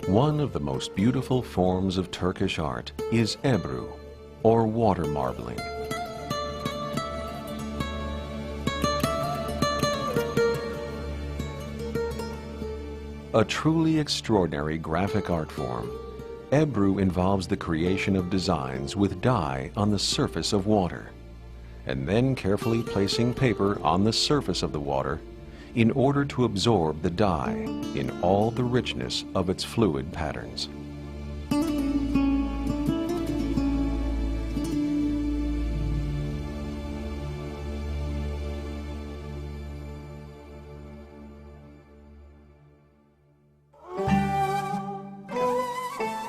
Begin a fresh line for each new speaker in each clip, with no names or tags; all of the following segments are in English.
One of the most beautiful forms of Turkish art is Ebru, or water marbling. A truly extraordinary graphic art form, Ebru involves the creation of designs with dye on the surface of water, and then carefully placing paper on the surface of the water in order to absorb the dye in all the richness of its fluid patterns.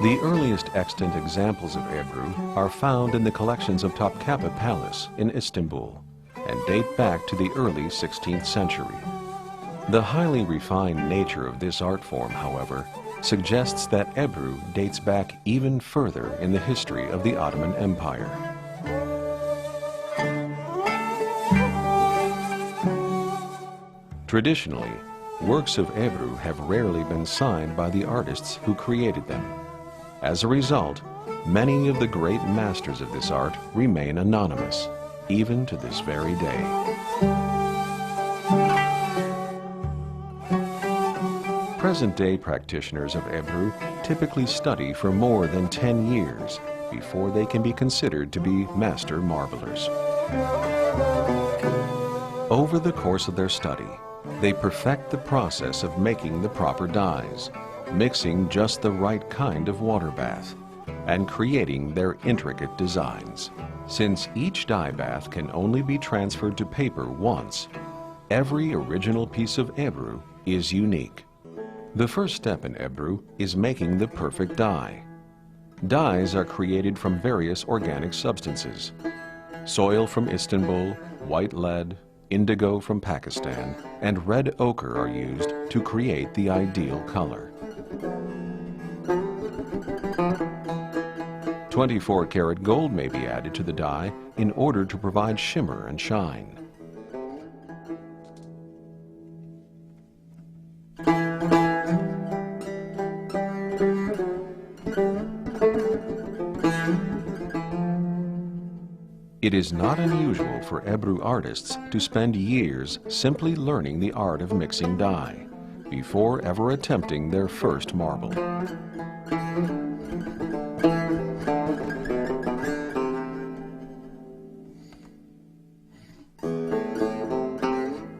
The earliest extant examples of Ebru are found in the collections of Topkapi Palace in Istanbul and date back to the early 16th century. The highly refined nature of this art form, however, suggests that Ebru dates back even further in the history of the Ottoman Empire. Traditionally, works of Ebru have rarely been signed by the artists who created them. As a result, many of the great masters of this art remain anonymous, even to this very day. Present-day practitioners of Ebru typically study for more than 10 years before they can be considered to be master marblers. Over the course of their study, they perfect the process of making the proper dyes, mixing just the right kind of water bath, and creating their intricate designs. Since each dye bath can only be transferred to paper once, every original piece of Ebru is unique. The first step in Ebru is making the perfect dye. Dyes are created from various organic substances. Soil from Istanbul, white lead, indigo from Pakistan, and red ochre are used to create the ideal color. 24-karat gold may be added to the dye in order to provide shimmer and shine. It is not unusual for Ebru artists to spend years simply learning the art of mixing dye before ever attempting their first marble.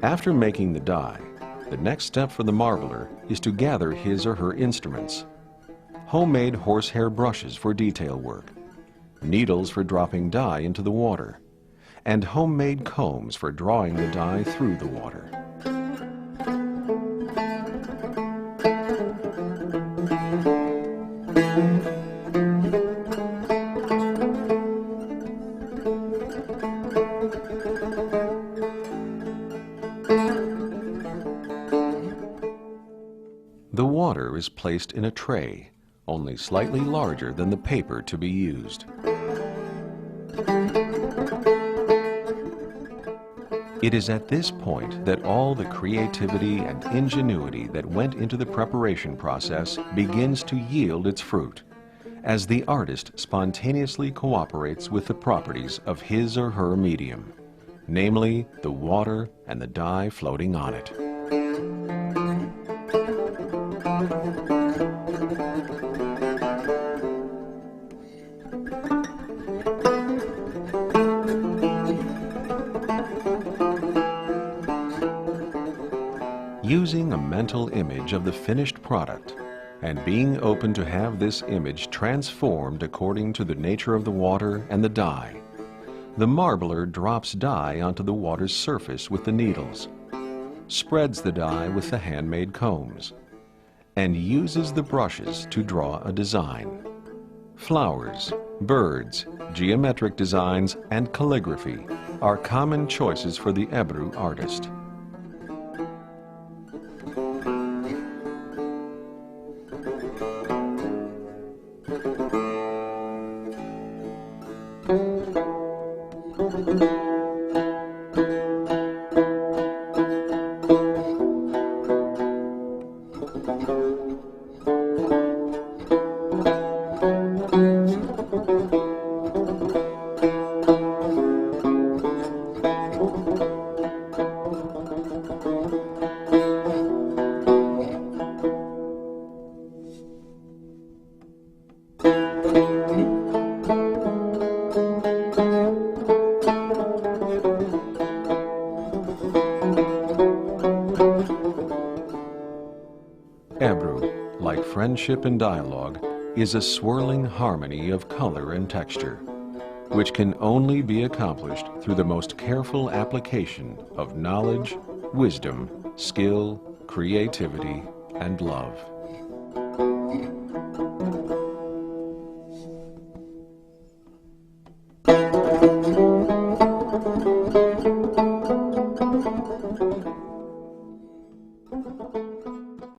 After making the dye, the next step for the marbler is to gather his or her instruments. Homemade horsehair brushes for detail work, needles for dropping dye into the water, and homemade combs for drawing the dye through the water. The water is placed in a tray, only slightly larger than the paper to be used. It is at this point that all the creativity and ingenuity that went into the preparation process begins to yield its fruit, as the artist spontaneously cooperates with the properties of his or her medium, namely the water and the dye floating on it. Using a mental image of the finished product and being open to have this image transformed according to the nature of the water and the dye, the marbler drops dye onto the water's surface with the needles, spreads the dye with the handmade combs, and uses the brushes to draw a design. Flowers, birds, geometric designs, and calligraphy are common choices for the Ebru artist. Ebru, like friendship and dialogue, is a swirling harmony of color and texture, which can only be accomplished through the most careful application of knowledge, wisdom, skill, creativity, and love.